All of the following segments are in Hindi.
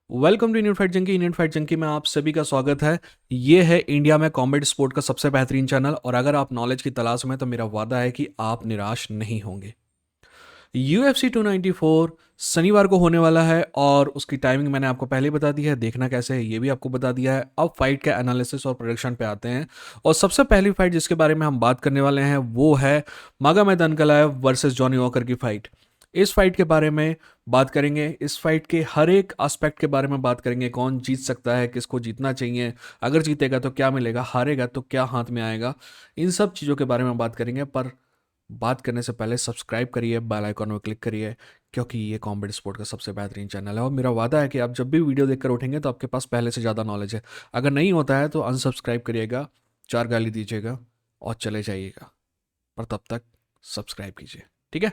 Welcome to Indian Fight Junkie में आप सभी का स्वागत है। ये है इंडिया में कॉम्बैट स्पोर्ट का सबसे बेहतरीन चैनल और अगर आप नॉलेज की तलाश में हैं, तो मेरा वादा है कि आप निराश नहीं होंगे। UFC 294 शनिवार को होने वाला है और उसकी टाइमिंग मैंने आपको पहले ही बता दी है। देखना कैसे है ये भी आपको बता दिया है। अब फाइट के एनालिसिस और प्रोडक्शन पे आते हैं और सबसे पहली फाइट जिसके बारे में हम बात करने वाले हैं वो है मागोमेड अनकलाएव वर्सेस जॉनी वॉकर की फाइट। इस फाइट के बारे में बात करेंगे, इस फाइट के हर एक एस्पेक्ट के बारे में बात करेंगे। कौन जीत सकता है, किसको जीतना चाहिए, अगर जीतेगा तो क्या मिलेगा, हारेगा तो क्या हाथ में आएगा, इन सब चीज़ों के बारे में बात करेंगे। पर बात करने से पहले सब्सक्राइब करिए, बेल आइकॉन में क्लिक करिए, क्योंकि ये कॉम्बैट स्पोर्ट का सबसे बेहतरीन चैनल है और मेरा वादा है कि आप जब भी वीडियो देखकर उठेंगे तो आपके पास पहले से ज़्यादा नॉलेज है। अगर नहीं होता है तो अनसब्सक्राइब करिएगा, चार गाली दीजिएगा और चले जाइएगा, पर तब तक सब्सक्राइब कीजिए। ठीक है,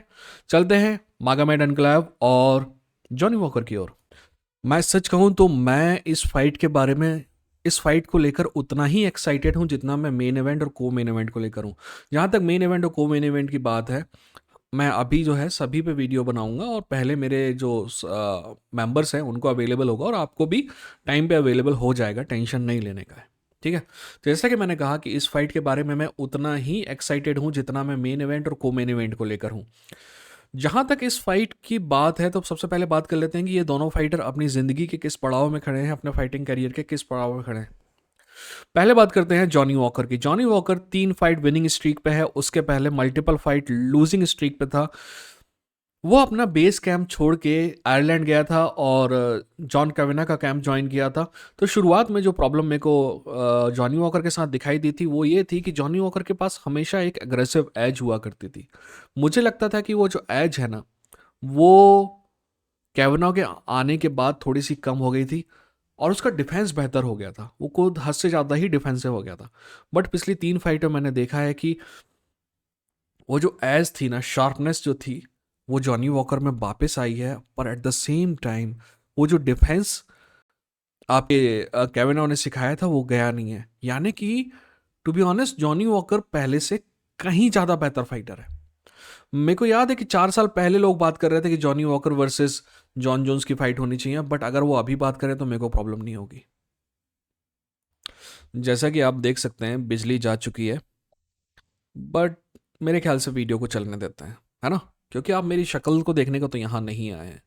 चलते हैं मागोमेड अनकलाएव और जॉनी वॉकर की ओर। मैं सच कहूं तो मैं इस फाइट के बारे में, इस फाइट को लेकर उतना ही एक्साइटेड हूं जितना मैं मेन इवेंट और को मेन इवेंट को लेकर हूं। जहां तक मेन इवेंट और को मेन इवेंट की बात है, मैं अभी जो है सभी पे वीडियो बनाऊंगा और पहले मेरे जो मेंबर्स हैं उनको अवेलेबल होगा और आपको भी टाइम पे अवेलेबल हो जाएगा, टेंशन नहीं लेने का है। ठीक है, तो जैसा कि मैंने कहा कि इस फाइट के बारे में मैं उतना ही एक्साइटेड हूं जितना मैं मेन इवेंट और को मेन इवेंट को लेकर हूं। जहां तक इस फाइट की बात है तो सबसे पहले बात कर लेते हैं कि ये दोनों फाइटर अपनी ज़िंदगी के किस पड़ाव में खड़े हैं, अपने फाइटिंग करियर के किस पड़ाव में खड़े हैं। पहले बात करते हैं जॉनी वॉकर की। Johnny walker 3 fight winning streak पे है, उसके पहले मल्टीपल फाइट लूजिंग स्ट्रीक पे था। वो अपना बेस कैंप छोड़ के आयरलैंड गया था और जॉन कैविना का कैंप ज्वाइन किया था। तो शुरुआत में जो प्रॉब्लम मेरे को जॉनी वॉकर के साथ दिखाई दी थी वो ये थी कि जॉनी वॉकर के पास हमेशा एक अग्रेसिव एज हुआ करती थी। मुझे लगता था कि वो जो एज है ना, वो कैविना के आने के बाद थोड़ी सी कम हो गई थी और उसका डिफेंस बेहतर हो गया था। वो खुद हद से ज़्यादा ही डिफेंसिव हो गया था। बट पिछली 3 फाइटों मैंने देखा है कि वो जो एज थी ना, शार्पनेस जो थी, वो जॉनी वॉकर में वापस आई है। पर एट द सेम टाइम वो जो डिफेंस आपके कैविना ने सिखाया था वो गया नहीं है। यानी कि to be honest Johnny Walker पहले से कहीं ज़्यादा बेहतर फाइटर है। मेरे को याद है कि 4 साल पहले लोग बात कर रहे थे कि Johnny Walker versus Jon Jones की फाइट होनी चाहिए, बट अगर वो अभी बात करें तो मेरे को प्रॉब्लम नहीं होगी। जैसा कि आप देख सकते हैं बिजली जा चुकी है, बट मेरे ख्याल से वीडियो को चलने देते हैं, है ना? क्योंकि आप मेरी शक्ल को देखने को तो यहाँ नहीं आए हैं,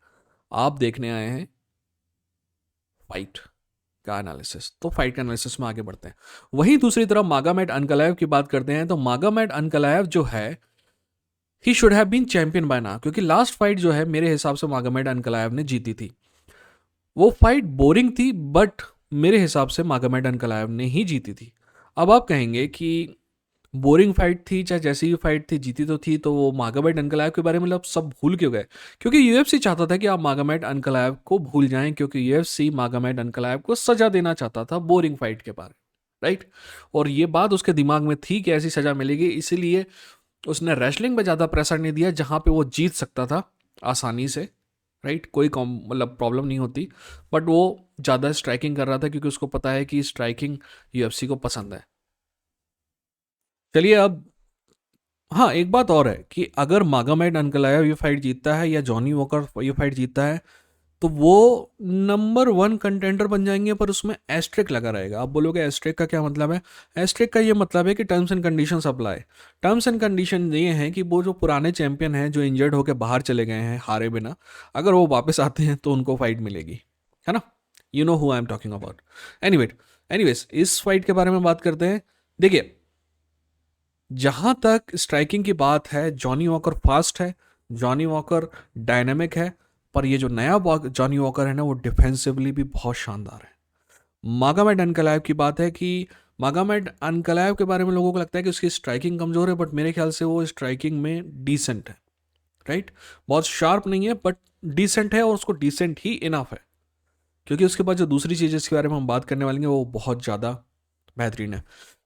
आप देखने आए हैं फाइट का एनालिसिस। तो फाइट का एनालिसिस में आगे बढ़ते हैं। वहीं दूसरी तरफ मागोमेड अनकलाएव की बात करते हैं तो मागोमेड अनकलाएव जो है, he should have been champion by now, क्योंकि लास्ट फाइट जो है मेरे हिसाब से मागोमेड अनकलाएव ने जीती थी। वो फाइट बोरिंग थी बट मेरे हिसाब से मागोमेड अनकलाएव ने ही जीती थी। अब आप कहेंगे कि बोरिंग फाइट थी, चाहे जैसी भी फाइट थी, जीती तो थी, तो वो मागोमेड अनकलाएव के बारे में मतलब सब भूल क्यों गए? क्योंकि यूएफसी चाहता था कि आप मागोमेड अनकलाएव को भूल जाएं, क्योंकि यूएफसी मागोमेड अनकलाएव को सजा देना चाहता था बोरिंग फाइट के बारे में, राइट? और ये बात उसके दिमाग में थी कि ऐसी सजा मिलेगी, इसीलिए उसने रेसलिंग पे ज़्यादा प्रेशर नहीं दिया जहाँ पे वो जीत सकता था आसानी से, राइट? कोई मतलब प्रॉब्लम नहीं होती। बट वो ज़्यादा स्ट्राइकिंग कर रहा था क्योंकि उसको पता है कि स्ट्राइकिंग यूएफसी को पसंद है। चलिए अब, हाँ एक बात और है कि अगर मागोमेड अनकलाएव ये फाइट जीतता है या जॉनी वॉकर ये फाइट जीतता है तो वो नंबर 1 कंटेंडर बन जाएंगे, पर उसमें एस्ट्रिक लगा रहेगा। आप बोलोगे एस्ट्रिक का क्या मतलब है? एस्ट्रिक का ये मतलब है कि terms and condition apply. Terms and condition ये हैं कि वो जो पुराने चैंपियन हैं जो इंजर्ड होकर बाहर चले गए हैं हारे बिना, अगर वो वापस आते हैं तो उनको फाइट मिलेगी, है ना? You know who I am talking about. Anyway anyways इस फाइट के बारे में बात करते हैं। देखिए, जहां तक स्ट्राइकिंग की बात है, जॉनी वॉकर फास्ट है, जॉनी वॉकर डायनेमिक है, पर ये जो नया जॉनी वॉकर है ना, वो डिफेंसिवली भी बहुत शानदार है। मागोमेड अनकलाएव की बात है कि मागोमेड अनकलाएव के बारे में लोगों को लगता है कि उसकी स्ट्राइकिंग कमज़ोर है, बट मेरे ख्याल से वो स्ट्राइकिंग में डिसेंट है, राइट? बहुत शार्प नहीं है बट डिसेंट है और उसको डिसेंट ही इनफ है, क्योंकि उसके बाद जो दूसरी चीज़ जिसके बारे में हम बात करने वाले हैं वो बहुत ज़्यादा बेहतरीन है।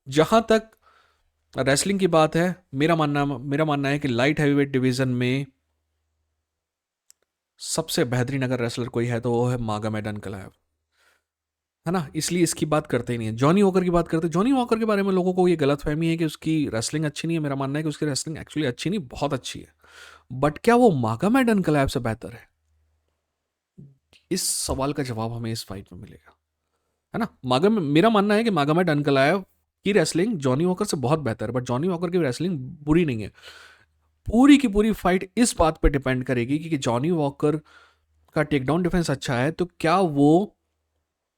जहाँ तक रेसलिंग की बात है, मेरा मानना है कि लाइट हैवीवेट डिवीजन में सबसे बेहतरीन अगर रेसलर कोई है तो वो है मागोमेड अनकलाएव, है ना? इसलिए इसकी बात करते ही नहीं है। जॉनी वॉकर की बात करते हैं। जॉनी वॉकर के बारे में लोगों को ये गलत फहमी है कि उसकी रेसलिंग अच्छी नहीं है। मेरा मानना है कि उसकी रेसलिंग एक्चुअली अच्छी नहीं, बहुत अच्छी है। बट क्या वो मागोमेड अनकलाएव से बेहतर है? इस सवाल का जवाब हमें इस फाइट में मिलेगा, है ना। मेरा मानना है कि मागोमेड अनकलायव की रेसलिंग जॉनी वॉकर से बहुत बेहतर है, बट जॉनी वॉकर की रेसलिंग बुरी नहीं है। पूरी की पूरी फाइट इस बात पे डिपेंड करेगी कि जॉनी वॉकर का टेक डाउन डिफेंस अच्छा है तो क्या वो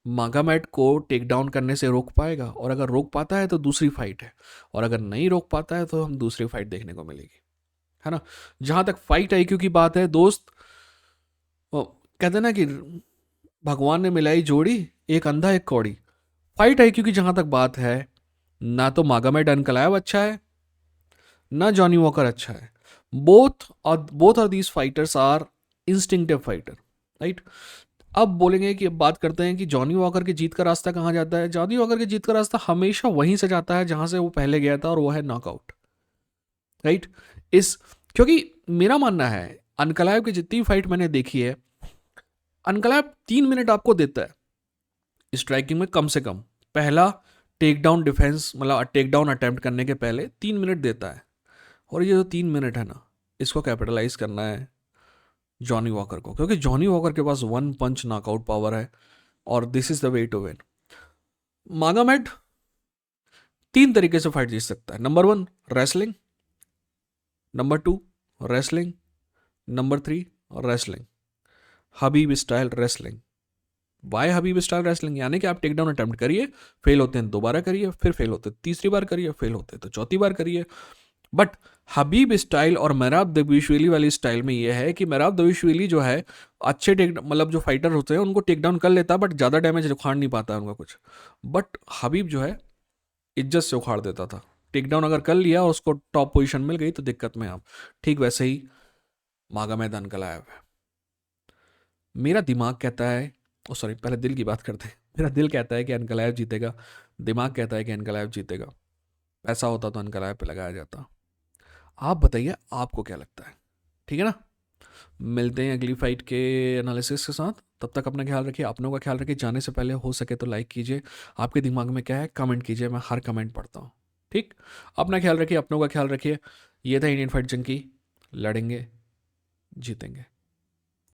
मागामेड को टेक डाउन करने से रोक पाएगा, और अगर रोक पाता है तो दूसरी फाइट है, और अगर नहीं रोक पाता है तो हम दूसरी फाइट देखने को मिलेगी, है ना। जहां तक फाइट आईक्यू की बात है दोस्त, वो कहते हैं ना कि भगवान ने मिलाई जोड़ी, एक अंधा एक कौड़ी। फाइट आईक्यू की जहां तक बात है, ना तो मागामेड अनकलायव अच्छा है, ना जॉनी वॉकर अच्छा है। Both are these fighters are instinctive fighter, right. अब बोलेंगे कि अब बात करते हैं कि जॉनी वॉकर की जीत का रास्ता कहाँ जाता है। जॉनी वॉकर की जीत का रास्ता हमेशा वहीं से जाता है जहां से वो पहले गया था, और वो है नॉकआउट, राइट। इस क्योंकि मेरा मानना है, अनकलायव की जितनी फाइट मैंने देखी है, अनकलायव 3 मिनट आपको देता है स्ट्राइकिंग में, कम से कम पहला टेक डाउन डिफेंस, मतलब टेक डाउन अटेम्प्ट करने के पहले 3 मिनट देता है। और ये जो 3 मिनट है ना, इसको कैपिटलाइज करना है जॉनी वॉकर को, क्योंकि जॉनी वॉकर के पास वन पंच नॉकआउट पावर है, और this is the way to win. Magomed 3 तरीके से फाइट जीत सकता है। Number 1 wrestling, number 2 wrestling, number 3 wrestling, Khabib style wrestling. Why Khabib style wrestling? यानी कि आप टेक डाउन अटेम्प्ट करिए, फेल होते हैं दोबारा करिए, फिर फेल होते हैं तीसरी बार करिए, फेल होते हैं तो चौथी बार करिए। बट हबीब स्टाइल और मेहराब दबिशवेली वाली स्टाइल में यह है कि मेहराब दबिशवेली जो है, अच्छे टेक मतलब जो फाइटर होते हैं उनको टेक डाउन कर लेता है, बट ज़्यादा डैमेज उखाड़ नहीं पाता है उनका कुछ। बट हबीब जो है इज्जत से उखाड़ देता था। टेक डाउन अगर कर लिया और उसको टॉप पोजीशन मिल गई तो दिक्कत में आप। ठीक वैसे ही मागामेद अनकलायव है। मेरा दिमाग कहता है, ओ सॉरी, पहले दिल की बात करते हैं। मेरा दिल कहता है कि अनकलायव जीतेगा, दिमाग कहता है कि अनकलायव जीतेगा। ऐसा होता तो अनकलायव पे लगाया जाता। आप बताइए आपको क्या लगता है, ठीक है ना। मिलते हैं अगली फाइट के एनालिसिस के साथ। तब तक अपना ख्याल रखिए, अपनों का ख्याल रखिए। जाने से पहले हो सके तो लाइक कीजिए, आपके दिमाग में क्या है कमेंट कीजिए, मैं हर कमेंट पढ़ता हूँ। ठीक, अपना ख्याल रखिए, अपनों का ख्याल रखिए। ये था इंडियन फाइट जंकी, लड़ेंगे जीतेंगे।